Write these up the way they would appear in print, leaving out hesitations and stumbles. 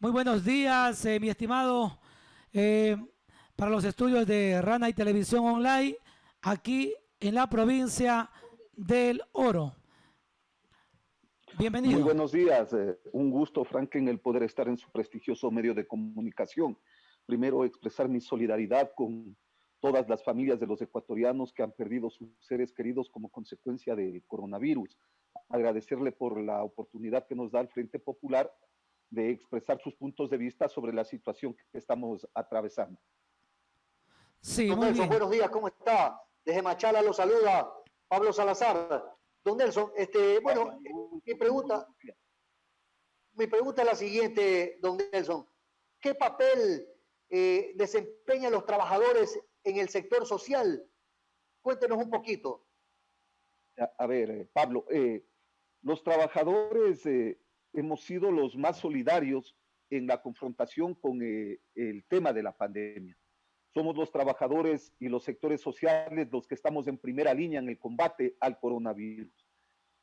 Muy buenos días, mi estimado, eh, para los estudios de Rana y Televisión Online, aquí en la provincia del Oro. Muy Bienvenido. buenos días. Un gusto, Franklin, el poder estar en su prestigioso medio de comunicación. Primero, expresar mi solidaridad con todas las familias de los ecuatorianos que han perdido sus seres queridos como consecuencia del coronavirus. Agradecerle por la oportunidad que nos da el Frente Popular de expresar sus puntos de vista sobre la situación que estamos atravesando. Sí, Don muy Nelson, bien. buenos días, ¿cómo está? Desde Machala lo saluda Pablo Salazar. Don Nelson, bueno, mi pregunta es la siguiente, don Nelson. ¿Qué papel desempeñan los trabajadores en el sector social? Cuéntenos un poquito. A ver, Pablo, los trabajadores hemos sido los más solidarios en la confrontación con el tema de la pandemia. Somos los trabajadores y los sectores sociales los que estamos en primera línea en el combate al coronavirus.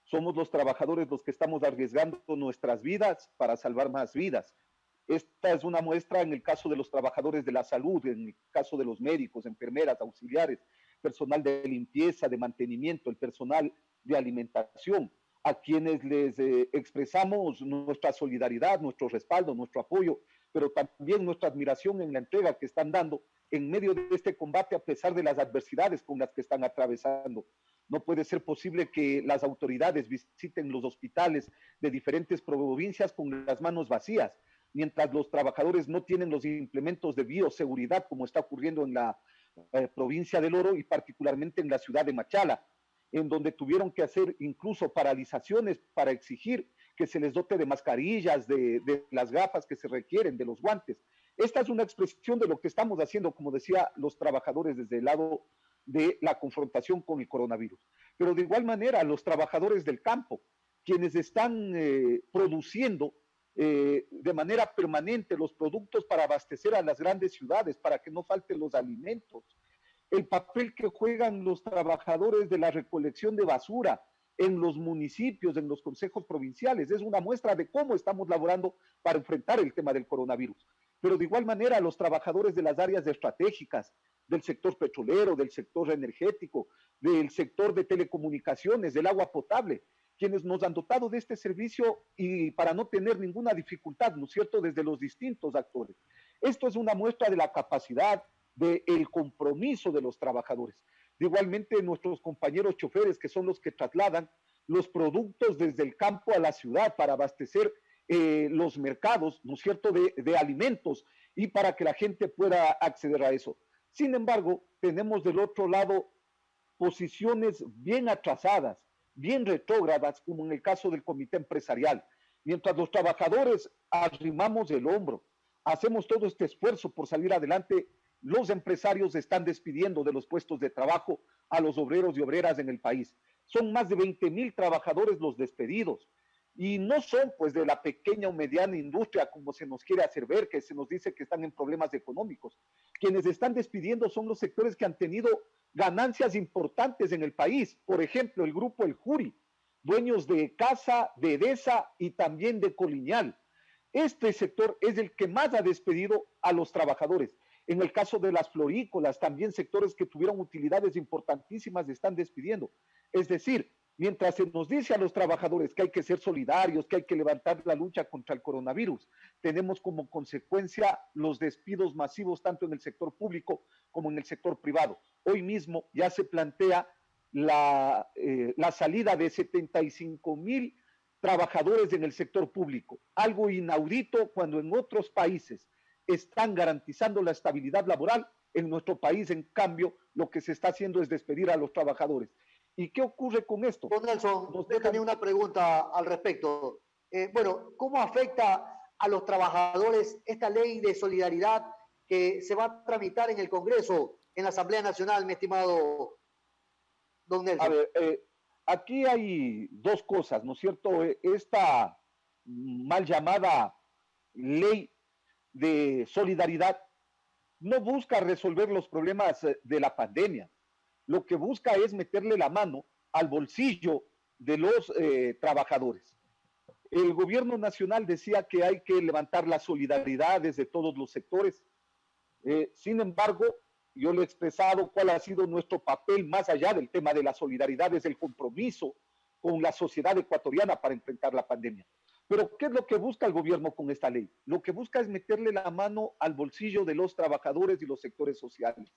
Somos los trabajadores los que estamos arriesgando nuestras vidas para salvar más vidas. Esta es una muestra en el caso de los trabajadores de la salud, en el caso de los médicos, enfermeras, auxiliares, personal de limpieza, de mantenimiento, el personal de alimentación, a quienes les expresamos nuestra solidaridad, nuestro respaldo, nuestro apoyo, pero también nuestra admiración en la entrega que están dando en medio de este combate a pesar de las adversidades con las que están atravesando. No puede ser posible que las autoridades visiten los hospitales de diferentes provincias con las manos vacías, mientras los trabajadores no tienen los implementos de bioseguridad, como está ocurriendo en la provincia del Oro y particularmente en la ciudad de Machala, en donde tuvieron que hacer incluso paralizaciones para exigir que se les dote de mascarillas, de las gafas que se requieren, de los guantes. Esta es una expresión de lo que estamos haciendo, como decía, los trabajadores desde el lado de la confrontación con el coronavirus. Pero de igual manera, los trabajadores del campo, quienes están produciendo de manera permanente los productos para abastecer a las grandes ciudades, para que no falten los alimentos, el papel que juegan los trabajadores de la recolección de basura en los municipios, en los consejos provinciales, es una muestra de cómo estamos laborando para enfrentar el tema del coronavirus. Pero de igual manera, los trabajadores de las áreas estratégicas, del sector petrolero, del sector energético, del sector de telecomunicaciones, del agua potable, quienes nos han dotado de este servicio y para no tener ninguna dificultad, ¿no es cierto?, desde los distintos actores. Esto es una muestra de la capacidad, del compromiso de los trabajadores. Igualmente, nuestros compañeros choferes, que son los que trasladan los productos desde el campo a la ciudad para abastecer los mercados, ¿no es cierto?, de alimentos y para que la gente pueda acceder a eso. Sin embargo, tenemos del otro lado posiciones bien atrasadas, bien retrógradas, como en el caso del comité empresarial. Mientras los trabajadores arrimamos el hombro, hacemos todo este esfuerzo por salir adelante, los empresarios están despidiendo de los puestos de trabajo a los obreros y obreras en el país. Son más de 20,000 trabajadores los despedidos. Y no son pues de la pequeña o mediana industria como se nos quiere hacer ver, que se nos dice que están en problemas económicos. Quienes están despidiendo son los sectores que han tenido ganancias importantes en el país. Por ejemplo, el grupo El Juri, dueños de Casa, de Edesa y también de Coliñal. Este sector es el que más ha despedido a los trabajadores. En el caso de las florícolas, también sectores que tuvieron utilidades importantísimas están despidiendo. Es decir, mientras se nos dice a los trabajadores que hay que ser solidarios, que hay que levantar la lucha contra el coronavirus, tenemos como consecuencia los despidos masivos tanto en el sector público como en el sector privado. Hoy mismo ya se plantea la salida de 75,000 trabajadores en el sector público, algo inaudito cuando en otros países están garantizando la estabilidad laboral. En nuestro país, en cambio, lo que se está haciendo es despedir a los trabajadores. ¿Y qué ocurre con esto? Don Nelson, yo tenía una pregunta al respecto. Bueno, ¿cómo afecta a los trabajadores esta ley de solidaridad que se va a tramitar en el Congreso, en la Asamblea Nacional, mi estimado don Nelson? A ver, aquí hay dos cosas, ¿no es cierto? Esta mal llamada ley de solidaridad no busca resolver los problemas de la pandemia. Lo que busca es meterle la mano al bolsillo de los trabajadores. El gobierno nacional decía que hay que levantar las solidaridades de todos los sectores. Sin embargo, yo le he expresado cuál ha sido nuestro papel más allá del tema de la solidaridad, es el compromiso con la sociedad ecuatoriana para enfrentar la pandemia. Pero, ¿qué es lo que busca el gobierno con esta ley? Lo que busca es meterle la mano al bolsillo de los trabajadores y los sectores sociales.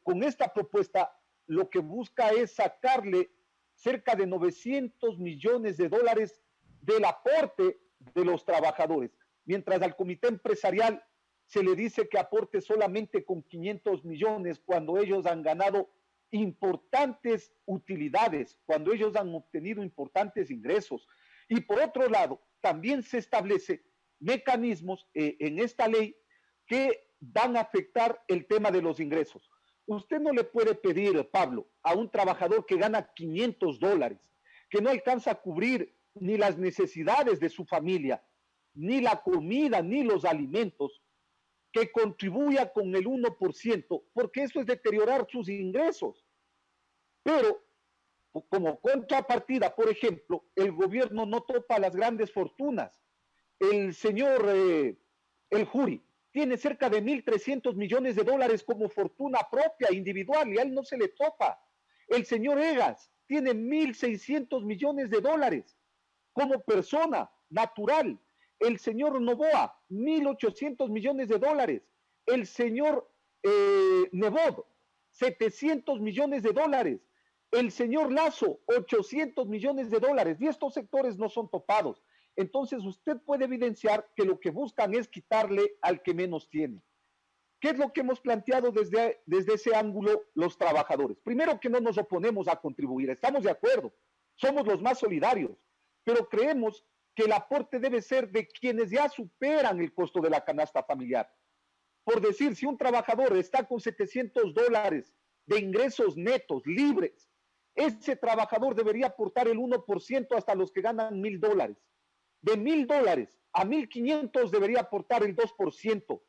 Con esta propuesta, lo que busca es sacarle cerca de 900 millones de dólares del aporte de los trabajadores, mientras al comité empresarial se le dice que aporte solamente con 500 millones cuando ellos han ganado importantes utilidades, cuando ellos han obtenido importantes ingresos. Y por otro lado, también se establece mecanismos en esta ley que van a afectar el tema de los ingresos. Usted no le puede pedir, Pablo, a un trabajador que gana $500, que no alcanza a cubrir ni las necesidades de su familia, ni la comida, ni los alimentos, que contribuya con el 1%, porque eso es deteriorar sus ingresos. Pero, como contrapartida, por ejemplo, el gobierno no topa las grandes fortunas. El señor El Juri tiene cerca de 1.300 millones de dólares como fortuna propia, individual, y a él no se le topa. El señor Egas tiene 1.600 millones de dólares como persona natural. El señor Novoa, 1.800 millones de dólares. El señor Nebot, 700 millones de dólares. El señor Lazo, 800 millones de dólares. Y estos sectores no son topados. Entonces usted puede evidenciar que lo que buscan es quitarle al que menos tiene. ¿Qué es lo que hemos planteado desde ese ángulo los trabajadores? Primero, que no nos oponemos a contribuir, estamos de acuerdo, somos los más solidarios, pero creemos que el aporte debe ser de quienes ya superan el costo de la canasta familiar. Por decir, si un trabajador está con $700 de ingresos netos, libres, ese trabajador debería aportar el 1% hasta los que ganan $1.000. De $1.000 a 1.500 debería aportar el 2%.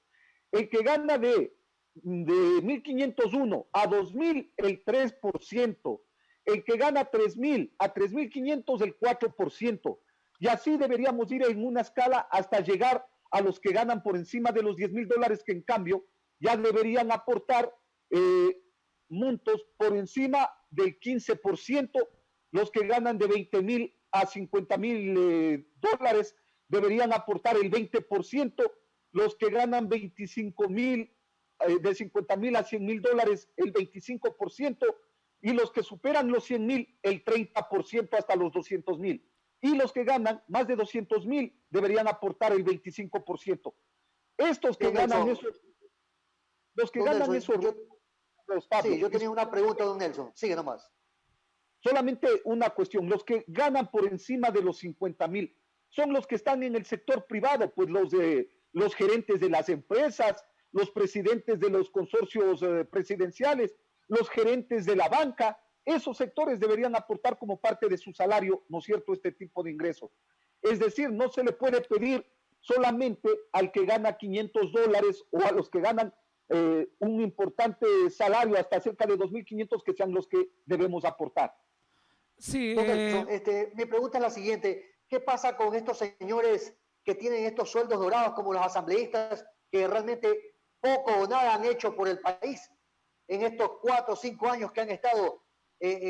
El que gana de 1.501 a 2.000, el 3%. El que gana 3.000 a 3.500, el 4%. Y así deberíamos ir en una escala hasta llegar a los que ganan por encima de los $10.000, que en cambio ya deberían aportar montos por encima del 15%. Los que ganan de 20.000 a 50.000 dólares deberían aportar el 20%. Los que ganan 25.000, de 50.000 a 100.000 dólares, el 25%. Y los que superan los 100.000, el 30% hasta los 200.000. Y los que ganan más de 200.000 deberían aportar el 25%. Estos que ganan eso, los que ganan eso, sí, yo tenía una pregunta, don Nelson. Sigue nomás. Solamente una cuestión. Los que ganan por encima de los 50.000 son los que están en el sector privado, pues los gerentes de las empresas, los presidentes de los consorcios presidenciales, los gerentes de la banca. Esos sectores deberían aportar como parte de su salario, ¿no es cierto?, este tipo de ingresos. Es decir, no se le puede pedir solamente al que gana $500 o a los que ganan un importante salario hasta cerca de 2.500 que sean los que debemos aportar. Sí, mi pregunta es la siguiente. ¿Qué pasa con estos señores que tienen estos sueldos dorados como los asambleístas, que realmente poco o nada han hecho por el país en estos 4 o 5 años que han estado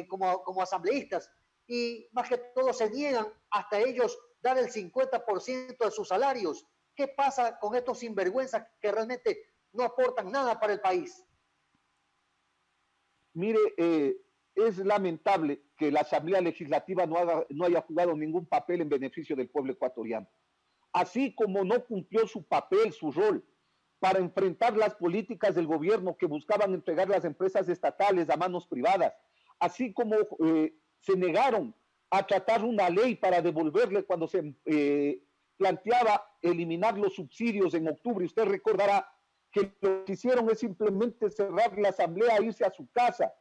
como asambleístas? Y más que todo se niegan hasta ellos dar el 50% de sus salarios. ¿Qué pasa con estos sinvergüenzas que realmente no aportan nada para el país? Mire, es lamentable que la Asamblea Legislativa no haya jugado ningún papel en beneficio del pueblo ecuatoriano. Así como no cumplió su papel, su rol, para enfrentar las políticas del gobierno que buscaban entregar las empresas estatales a manos privadas, así como se negaron a tratar una ley para devolverle cuando se planteaba eliminar los subsidios en octubre. Usted recordará que lo que hicieron es simplemente cerrar la asamblea e irse a su casa.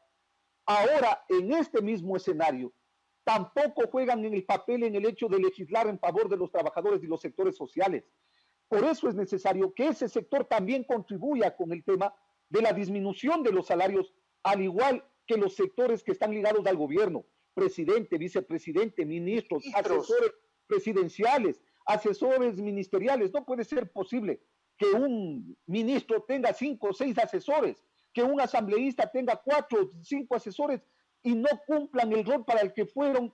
Ahora, en este mismo escenario, tampoco juegan en el papel en el hecho de legislar en favor de los trabajadores y los sectores sociales. Por eso es necesario que ese sector también contribuya con el tema de la disminución de los salarios, al igual que los sectores que están ligados al gobierno, presidente, vicepresidente, ministros, asesores presidenciales, asesores ministeriales. No puede ser posible que un ministro tenga 5 o 6 asesores, que un asambleísta tenga 4 o 5 asesores y no cumplan el rol para el que fueron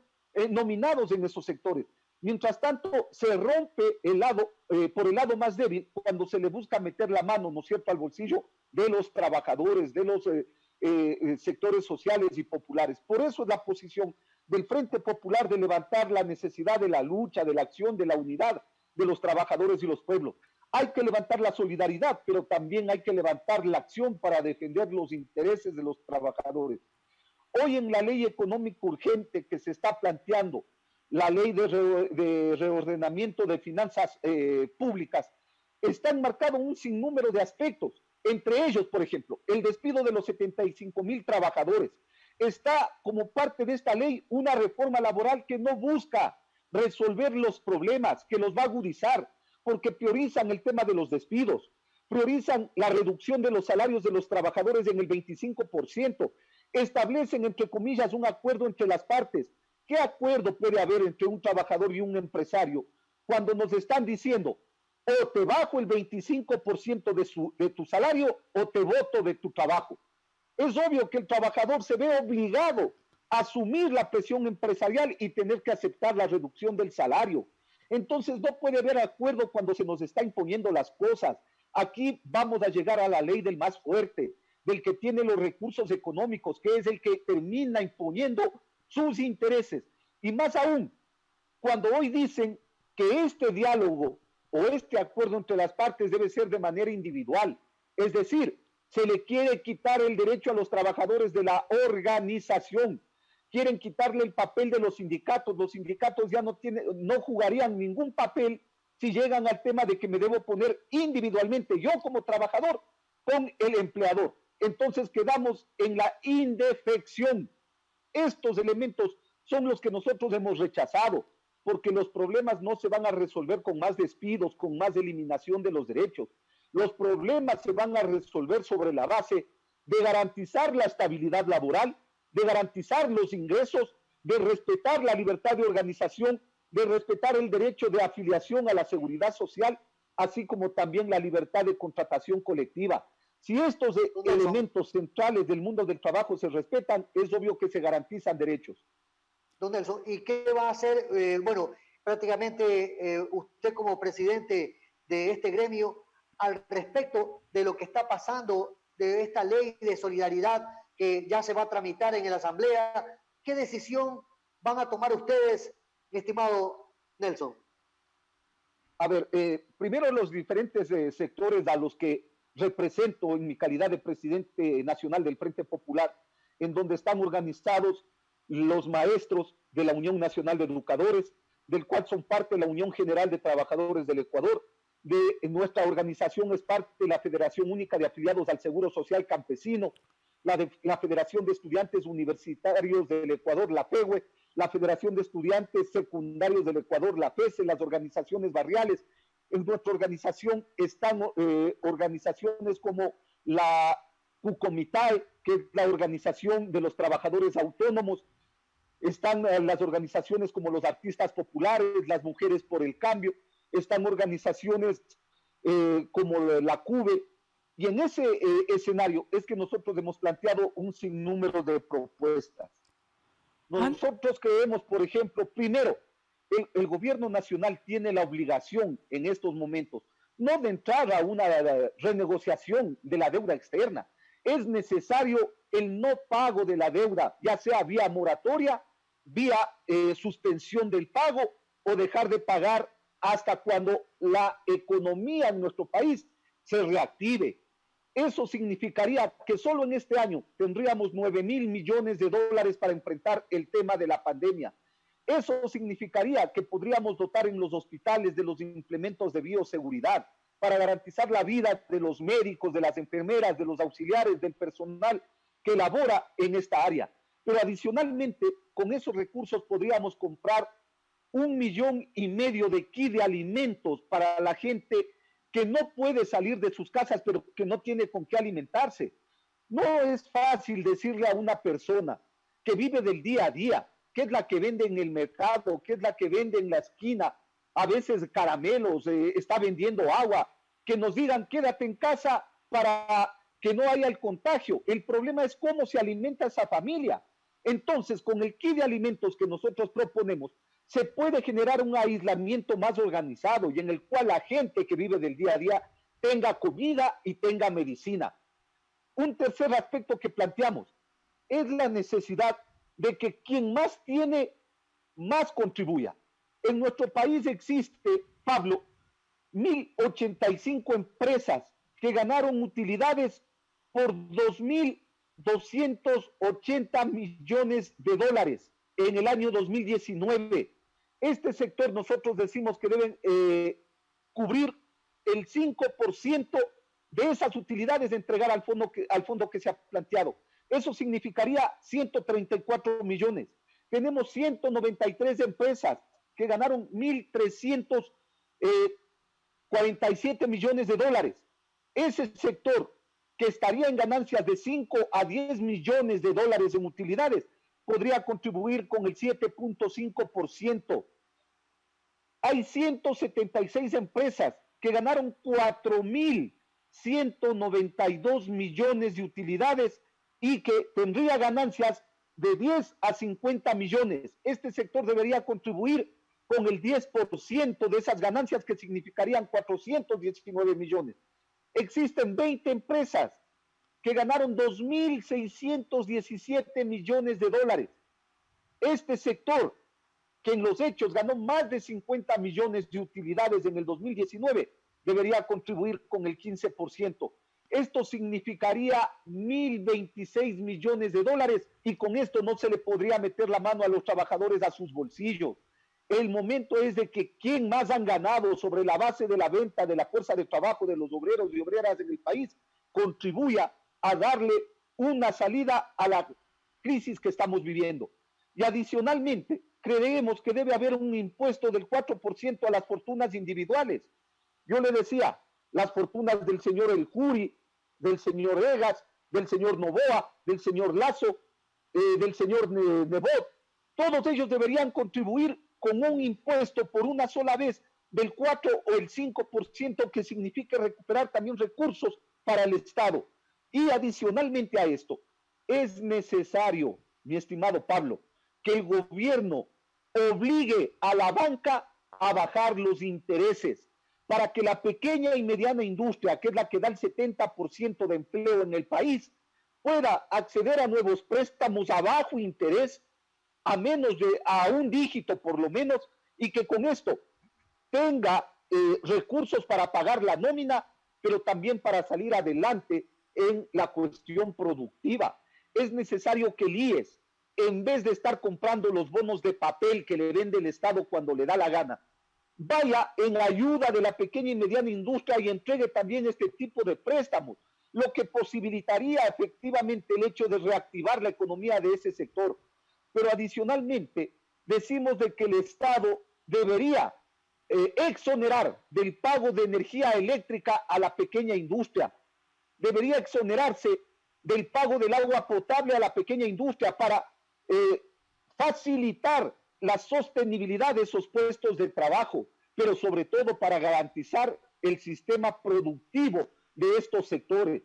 nominados en esos sectores. Mientras tanto, se rompe por el lado más débil cuando se le busca meter la mano, ¿no es cierto?, al bolsillo de los trabajadores, de los sectores sociales y populares. Por eso es la posición del Frente Popular de levantar la necesidad de la lucha, de la acción, de la unidad de los trabajadores y los pueblos. Hay que levantar la solidaridad, pero también hay que levantar la acción para defender los intereses de los trabajadores. Hoy en la ley económica urgente que se está planteando, la ley de reordenamiento de finanzas públicas, está enmarcado un sinnúmero de aspectos. Entre ellos, por ejemplo, el despido de los 75,000 trabajadores. Está como parte de esta ley una reforma laboral que no busca resolver los problemas, que los va a agudizar, porque priorizan el tema de los despidos, priorizan la reducción de los salarios de los trabajadores en el 25%, establecen, entre comillas, un acuerdo entre las partes. ¿Qué acuerdo puede haber entre un trabajador y un empresario cuando nos están diciendo o te bajo el 25% de tu salario o te boto de tu trabajo? Es obvio que el trabajador se ve obligado a asumir la presión empresarial y tener que aceptar la reducción del salario. Entonces no puede haber acuerdo cuando se nos está imponiendo las cosas. Aquí vamos a llegar a la ley del más fuerte, del que tiene los recursos económicos, que es el que termina imponiendo sus intereses. Y más aún, cuando hoy dicen que este diálogo o este acuerdo entre las partes debe ser de manera individual, es decir, se le quiere quitar el derecho a los trabajadores de la organización, quieren quitarle el papel de los sindicatos ya no jugarían ningún papel si llegan al tema de que me debo poner individualmente yo como trabajador con el empleador. Entonces quedamos en la indefección. Estos elementos son los que nosotros hemos rechazado, porque los problemas no se van a resolver con más despidos, con más eliminación de los derechos. Los problemas se van a resolver sobre la base de garantizar la estabilidad laboral, de garantizar los ingresos, de respetar la libertad de organización, de respetar el derecho de afiliación a la seguridad social, así como también la libertad de contratación colectiva. Si estos elementos centrales del mundo del trabajo se respetan, es obvio que se garantizan derechos. Don Nelson, ¿y qué va a hacer? Bueno, prácticamente usted como presidente de este gremio, al respecto de lo que está pasando, de esta ley de solidaridad que ya se va a tramitar en la Asamblea, ¿qué decisión van a tomar ustedes, mi estimado Nelson? A ver, primero los diferentes sectores a los que represento en mi calidad de presidente nacional del Frente Popular, en donde están organizados los maestros de la Unión Nacional de Educadores, del cual son parte la Unión General de Trabajadores del Ecuador, de nuestra organización es parte de la Federación Única de Afiliados al Seguro Social Campesino, la Federación de Estudiantes Universitarios del Ecuador, la FEUE, la Federación de Estudiantes Secundarios del Ecuador, la FESE, las organizaciones barriales. En nuestra organización están organizaciones como la CUCOMITAE, que es la Organización de los Trabajadores Autónomos, están las organizaciones como los artistas populares, las Mujeres por el Cambio, están organizaciones como la CUBE, y en ese escenario es que nosotros hemos planteado un sinnúmero de propuestas. Nosotros creemos, por ejemplo, primero, el gobierno nacional tiene la obligación en estos momentos, no de entrar a una renegociación de la deuda externa, es necesario el no pago de la deuda, ya sea vía moratoria, vía suspensión del pago o dejar de pagar hasta cuando la economía en nuestro país se reactive. Eso significaría que solo en este año tendríamos 9,000 millones de dólares para enfrentar el tema de la pandemia. Eso significaría que podríamos dotar en los hospitales de los implementos de bioseguridad para garantizar la vida de los médicos, de las enfermeras, de los auxiliares, del personal que labora en esta área. Pero adicionalmente, con esos recursos podríamos comprar 1,5 millones de kits de alimentos para la gente que no puede salir de sus casas, pero que no tiene con qué alimentarse. No es fácil decirle a una persona que vive del día a día, que es la que vende en el mercado, que es la que vende en la esquina, a veces caramelos, está vendiendo agua, que nos digan quédate en casa para que no haya el contagio. El problema es cómo se alimenta esa familia. Entonces, con el kit de alimentos que nosotros proponemos, se puede generar un aislamiento más organizado y en el cual la gente que vive del día a día tenga comida y tenga medicina. Un tercer aspecto que planteamos es la necesidad de que quien más tiene, más contribuya. En nuestro país existe, Pablo, 1.085 empresas que ganaron utilidades por 2.280 millones de dólares en el año 2019. Este sector nosotros decimos que deben cubrir el 5% de esas utilidades de entregar al fondo que se ha planteado. Eso significaría 134 millones. Tenemos 193 empresas que ganaron 1.347 millones de dólares. Ese sector que estaría en ganancias de 5 a 10 millones de dólares en utilidades podría contribuir con el 7.5%. Hay 176 empresas que ganaron 4.192 millones de utilidades y que tendría ganancias de 10 a 50 millones. Este sector debería contribuir con el 10% de esas ganancias, que significarían 419 millones. Existen 20 empresas que ganaron 2.617 millones de dólares. Este sector, que en los hechos ganó más de 50 millones de utilidades en el 2019, debería contribuir con el 15%. Esto significaría 1.026 millones de dólares y con esto no se le podría meter la mano a los trabajadores a sus bolsillos. El momento es de que quien más han ganado sobre la base de la venta de la fuerza de trabajo de los obreros y obreras en el país contribuya a darle una salida a la crisis que estamos viviendo. Y adicionalmente, creemos que debe haber un impuesto del 4% a las fortunas individuales. Yo le decía, las fortunas del señor El Juri, del señor Egas, del señor Novoa, del señor Lazo, del señor Nebot, todos ellos deberían contribuir con un impuesto por una sola vez del 4 o el 5%, que signifique recuperar también recursos para el Estado. Y adicionalmente a esto, es necesario, mi estimado Pablo, que el gobierno obligue a la banca a bajar los intereses para que la pequeña y mediana industria, que es la que da el 70% de empleo en el país, pueda acceder a nuevos préstamos a bajo interés, a un dígito por lo menos, y que con esto tenga recursos para pagar la nómina, pero también para salir adelante en la cuestión productiva. Es necesario que el IES, en vez de estar comprando los bonos de papel que le vende el Estado cuando le da la gana, vaya en ayuda de la pequeña y mediana industria y entregue también este tipo de préstamos, lo que posibilitaría efectivamente el hecho de reactivar la economía de ese sector. Pero adicionalmente decimos de que el Estado debería exonerar del pago de energía eléctrica a la pequeña industria, debería exonerarse del pago del agua potable a la pequeña industria para facilitar la sostenibilidad de esos puestos de trabajo, pero sobre todo para garantizar el sistema productivo de estos sectores.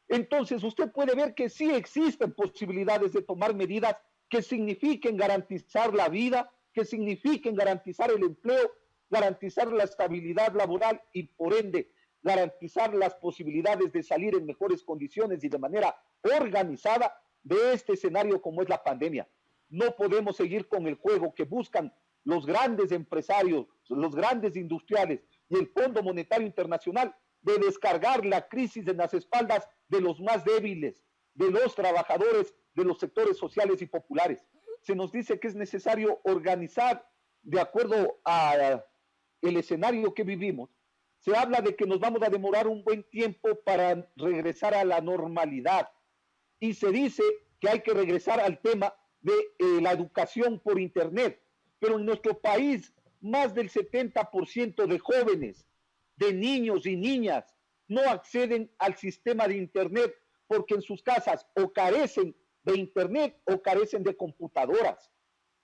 Entonces usted puede ver que sí existen posibilidades de tomar medidas que signifiquen garantizar la vida, que signifiquen garantizar el empleo, garantizar la estabilidad laboral y por ende garantizar las posibilidades de salir en mejores condiciones y de manera organizada de este escenario como es la pandemia. No podemos seguir con el juego que buscan los grandes empresarios, los grandes industriales y el Fondo Monetario Internacional de descargar la crisis en las espaldas de los más débiles, de los trabajadores, de los sectores sociales y populares. Se nos dice que es necesario organizar de acuerdo a el escenario que vivimos. Se habla de que nos vamos a demorar un buen tiempo para regresar a la normalidad y se dice que hay que regresar al tema de la educación por internet, pero en nuestro país más del 70% de jóvenes, de niños y niñas no acceden al sistema de internet porque en sus casas o carecen de internet o carecen de computadoras.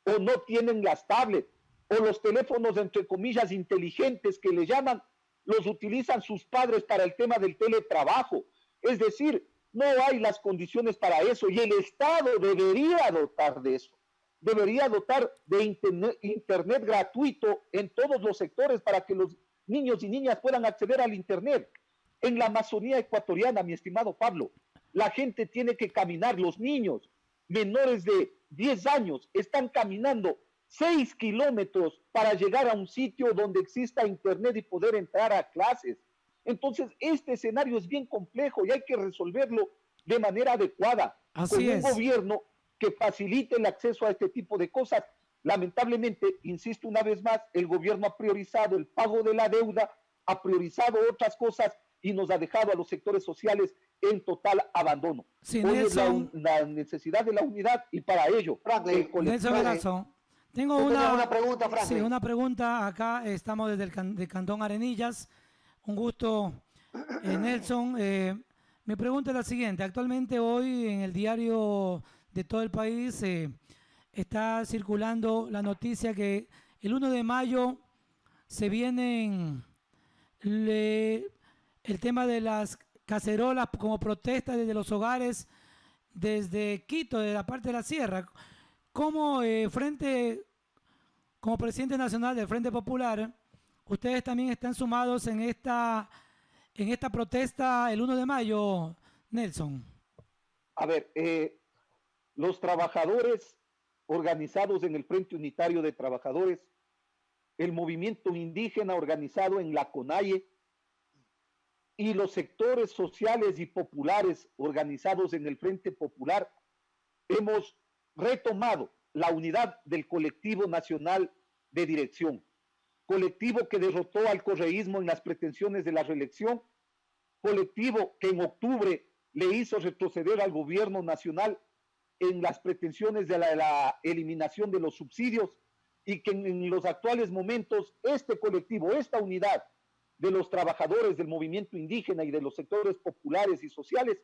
o no tienen las tablets, o los teléfonos, entre comillas, inteligentes que le llaman, los utilizan sus padres para el tema del teletrabajo. Es decir, no hay las condiciones para eso y el Estado debería dotar de eso. Debería dotar de internet gratuito en todos los sectores para que los niños y niñas puedan acceder al internet. En la Amazonía ecuatoriana, mi estimado Pablo, la gente tiene que caminar, los niños menores de 10 años están caminando 6 kilómetros para llegar a un sitio donde exista internet y poder entrar a clases. Entonces, este escenario es bien complejo y hay que resolverlo de manera adecuada. Así con es. Un gobierno que facilite el acceso a este tipo de cosas. Lamentablemente, insisto una vez más, el gobierno ha priorizado el pago de la deuda, ha priorizado otras cosas y nos ha dejado a los sectores sociales en total abandono. Sí, Hoy Nelson, es la necesidad de la unidad y para ello, Franklin, Nelson Velasco, tengo Yo tenía una, una pregunta, sí, Franklin. una pregunta acá. Estamos desde el Cantón Arenillas. Un gusto, Nelson. Mi pregunta es la siguiente. Actualmente hoy en el diario de todo el país está circulando la noticia que el 1 de mayo se vienen el tema de las cacerolas como protesta desde los hogares, desde Quito, de la parte de la sierra. ¿Cómo como presidente nacional del Frente Popular, ustedes también están sumados en esta protesta el 1 de mayo, Nelson? A ver, los trabajadores organizados en el Frente Unitario de Trabajadores, el movimiento indígena organizado en la CONAIE y los sectores sociales y populares organizados en el Frente Popular, hemos retomado la unidad del colectivo nacional de dirección, colectivo que derrotó al correísmo en las pretensiones de la reelección, colectivo que en octubre le hizo retroceder al gobierno nacional en las pretensiones de la eliminación de los subsidios y que en los actuales momentos este colectivo, esta unidad de los trabajadores del movimiento indígena y de los sectores populares y sociales,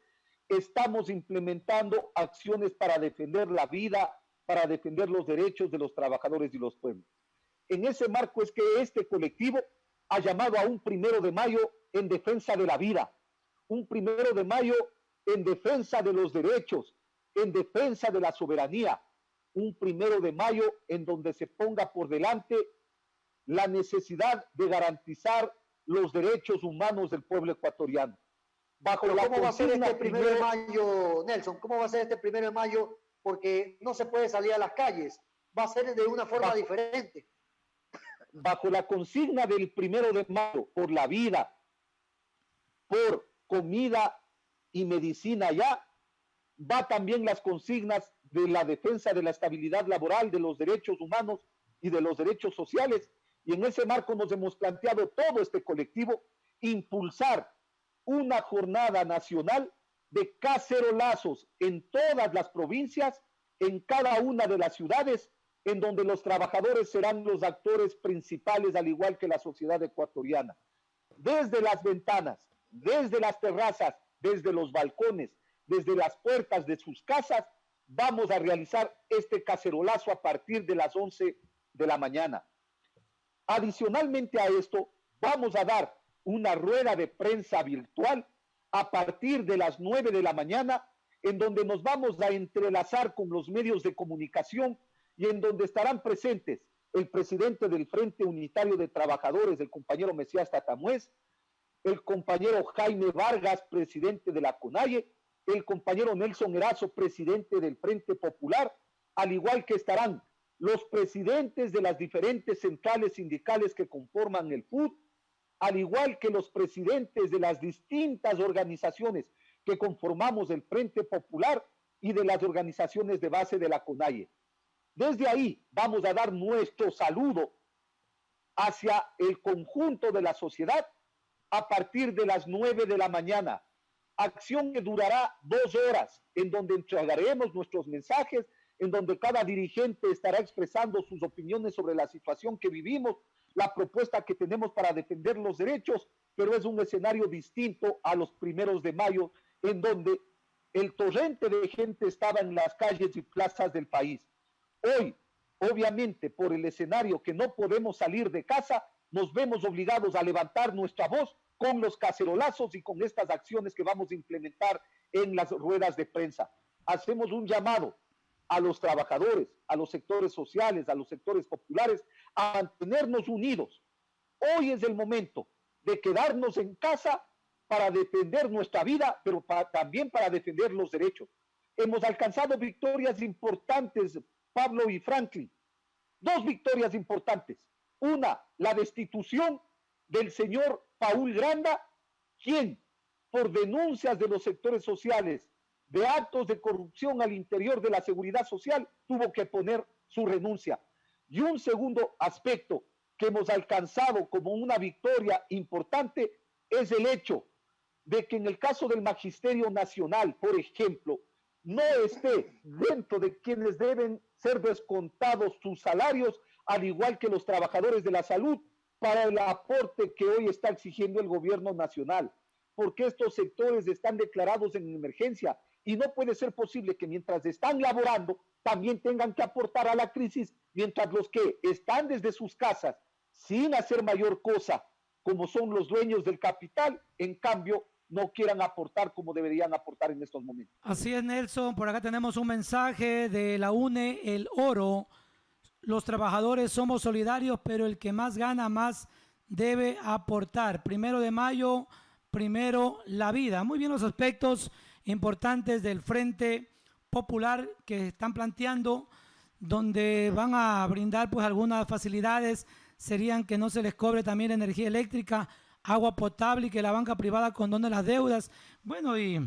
estamos implementando acciones para defender la vida, para defender los derechos de los trabajadores y los pueblos. En ese marco es que este colectivo ha llamado a un 1 de mayo en defensa de la vida, un 1 de mayo en defensa de los derechos, en defensa de la soberanía, un 1 de mayo en donde se ponga por delante la necesidad de garantizar los derechos humanos del pueblo ecuatoriano. Pero ¿cómo va a ser este 1 de mayo, Nelson? ¿Cómo va a ser este 1 de mayo? Porque no se puede salir a las calles. Va a ser de una forma diferente. Bajo la consigna del 1 de mayo, por la vida, por comida y medicina ya, va también las consignas de la defensa de la estabilidad laboral, de los derechos humanos y de los derechos sociales. Y en ese marco nos hemos planteado todo este colectivo impulsar una jornada nacional de cacerolazos en todas las provincias, en cada una de las ciudades, en donde los trabajadores serán los actores principales, al igual que la sociedad ecuatoriana. Desde las ventanas, desde las terrazas, desde los balcones, desde las puertas de sus casas, vamos a realizar este cacerolazo a partir de las 11 de la mañana. Adicionalmente a esto, vamos a dar una rueda de prensa virtual a partir de las 9 de la mañana, en donde nos vamos a entrelazar con los medios de comunicación y en donde estarán presentes el presidente del Frente Unitario de Trabajadores, el compañero Mesías Tatamuez, el compañero Jaime Vargas, presidente de la CONAIE, el compañero Nelson Erazo, presidente del Frente Popular, al igual que estarán los presidentes de las diferentes centrales sindicales que conforman el FUT, al igual que los presidentes de las distintas organizaciones que conformamos el Frente Popular y de las organizaciones de base de la CONAIE. Desde ahí vamos a dar nuestro saludo hacia el conjunto de la sociedad a partir de las 9 de la mañana. Acción que durará 2 horas, en donde entregaremos nuestros mensajes, en donde cada dirigente estará expresando sus opiniones sobre la situación que vivimos, la propuesta que tenemos para defender los derechos, pero es un escenario distinto a los 1 de mayo, en donde el torrente de gente estaba en las calles y plazas del país. Hoy, obviamente por el escenario que no podemos salir de casa, nos vemos obligados a levantar nuestra voz con los cacerolazos y con estas acciones que vamos a implementar en las ruedas de prensa. Hacemos un llamado a los trabajadores, a los sectores sociales, a los sectores populares, a mantenernos unidos. Hoy es el momento de quedarnos en casa para defender nuestra vida, pero también para defender los derechos. Hemos alcanzado victorias importantes, Pablo y Franklin. 2 victorias importantes. Una, la destitución del señor Paul Granda, quien, por denuncias de los sectores sociales de actos de corrupción al interior de la seguridad social, tuvo que poner su renuncia. Y un segundo aspecto que hemos alcanzado como una victoria importante es el hecho de que en el caso del Magisterio Nacional, por ejemplo, no esté dentro de quienes deben ser descontados sus salarios, al igual que los trabajadores de la salud, para el aporte que hoy está exigiendo el gobierno nacional, porque estos sectores están declarados en emergencia y no puede ser posible que mientras están laborando también tengan que aportar a la crisis, mientras los que están desde sus casas sin hacer mayor cosa, como son los dueños del capital, en cambio no quieran aportar como deberían aportar en estos momentos. Así es, Nelson. Por acá tenemos un mensaje de la UNE, el oro. Los trabajadores somos solidarios, pero el que más gana, más debe aportar. 1 de mayo, primero la vida. Muy bien los aspectos importantes del Frente Popular que están planteando, donde van a brindar pues algunas facilidades, serían que no se les cobre también energía eléctrica, agua potable y que la banca privada condone las deudas. Bueno, y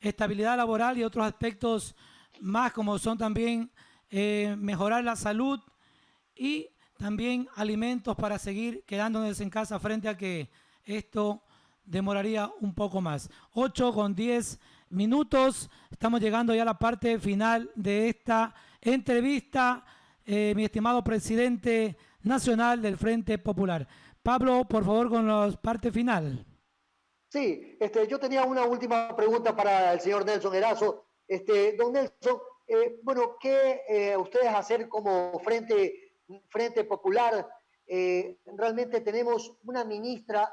estabilidad laboral y otros aspectos más como son también mejorar la salud y también alimentos para seguir quedándonos en casa frente a que esto demoraría un poco más. 8:10. Estamos llegando ya a la parte final de esta entrevista, mi estimado presidente nacional del Frente Popular. Pablo, por favor, con la parte final. Sí, yo tenía una última pregunta para el señor Nelson Erazo. Don Nelson, bueno, ¿qué ustedes hacer como Frente Popular? Realmente tenemos una ministra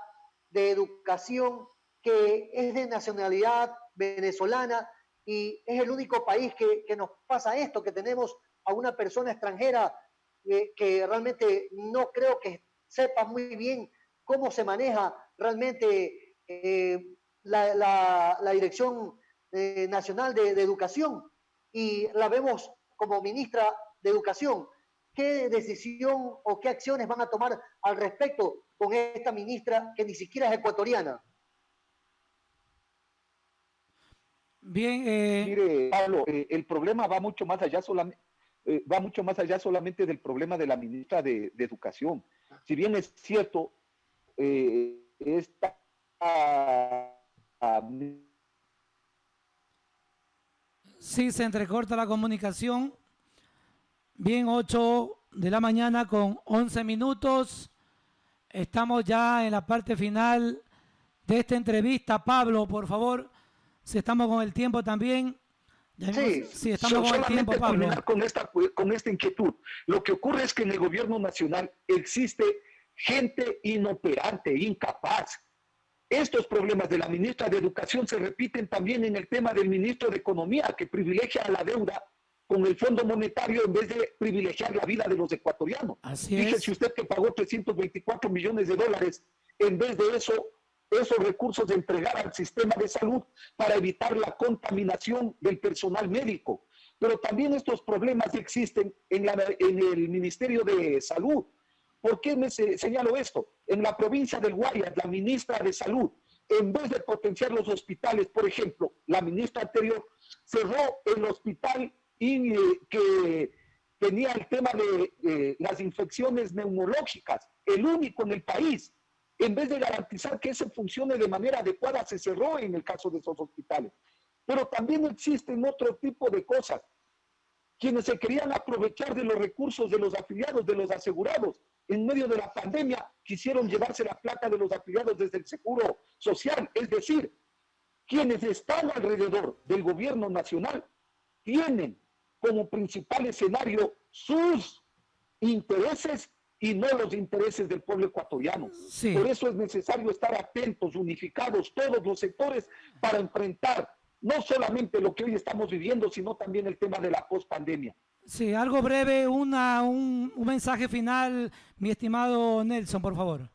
de Educación que es de nacionalidad venezolana y es el único país que nos pasa esto, que tenemos a una persona extranjera que realmente no creo que sepa muy bien cómo se maneja realmente la Dirección Nacional de Educación, y la vemos como ministra de Educación. ¿Qué decisión o qué acciones van a tomar al respecto con esta ministra que ni siquiera es ecuatoriana? Bien, Mire, Pablo, el problema va mucho más allá solamente del problema de la ministra de Educación. Si bien es cierto, esta sí se entrecorta la comunicación. Bien, 8:11 a.m. Estamos ya en la parte final de esta entrevista. Pablo, por favor, si estamos con el tiempo también. Sí, estamos con el tiempo, Pablo. Con esta inquietud. Lo que ocurre es que en el gobierno nacional existe gente inoperante, incapaz. Estos problemas de la ministra de Educación se repiten también en el tema del ministro de Economía, que privilegia la deuda con el Fondo Monetario en vez de privilegiar la vida de los ecuatorianos. Fíjese usted que pagó 324 millones de dólares, en vez de eso, esos recursos de entregar al sistema de salud para evitar la contaminación del personal médico. Pero también estos problemas existen en el Ministerio de Salud. ¿Por qué me señalo esto? En la provincia del Guayas, la ministra de Salud, en vez de potenciar los hospitales, por ejemplo, la ministra anterior cerró el hospital que tenía el tema de las infecciones neumológicas, el único en el país. En vez de garantizar que eso funcione de manera adecuada, se cerró en el caso de esos hospitales. Pero también existen otro tipo de cosas. Quienes se querían aprovechar de los recursos de los afiliados, de los asegurados, en medio de la pandemia, quisieron llevarse la plata de los afiliados desde el Seguro Social. Es decir, quienes están alrededor del gobierno nacional tienen como principal escenario sus intereses y no los intereses del pueblo ecuatoriano. Sí. Por eso es necesario estar atentos, unificados, todos los sectores, para enfrentar no solamente lo que hoy estamos viviendo, sino también el tema de la pospandemia. Sí, algo breve, un mensaje final, mi estimado Nelson, por favor.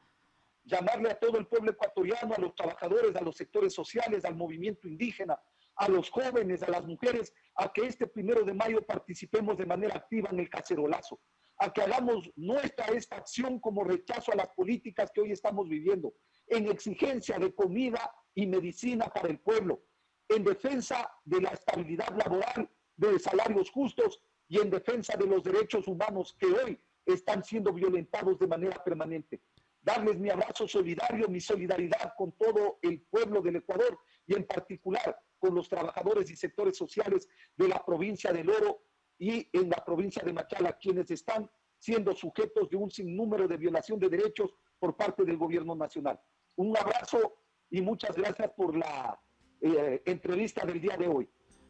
Llamarle a todo el pueblo ecuatoriano, a los trabajadores, a los sectores sociales, al movimiento indígena, a los jóvenes, a las mujeres, a que este 1 de mayo participemos de manera activa en el cacerolazo, a que hagamos nuestra esta acción como rechazo a las políticas que hoy estamos viviendo, en exigencia de comida y medicina para el pueblo, en defensa de la estabilidad laboral, de salarios justos y en defensa de los derechos humanos que hoy están siendo violentados de manera permanente. Darles mi abrazo solidario, mi solidaridad con todo el pueblo del Ecuador y en particular con los trabajadores y sectores sociales de la provincia del Oro y en la provincia de Machala, quienes están siendo sujetos de un sinnúmero de violación de derechos por parte del gobierno nacional. Un abrazo y muchas gracias por la entrevista del día de hoy.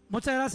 Muchas gracias.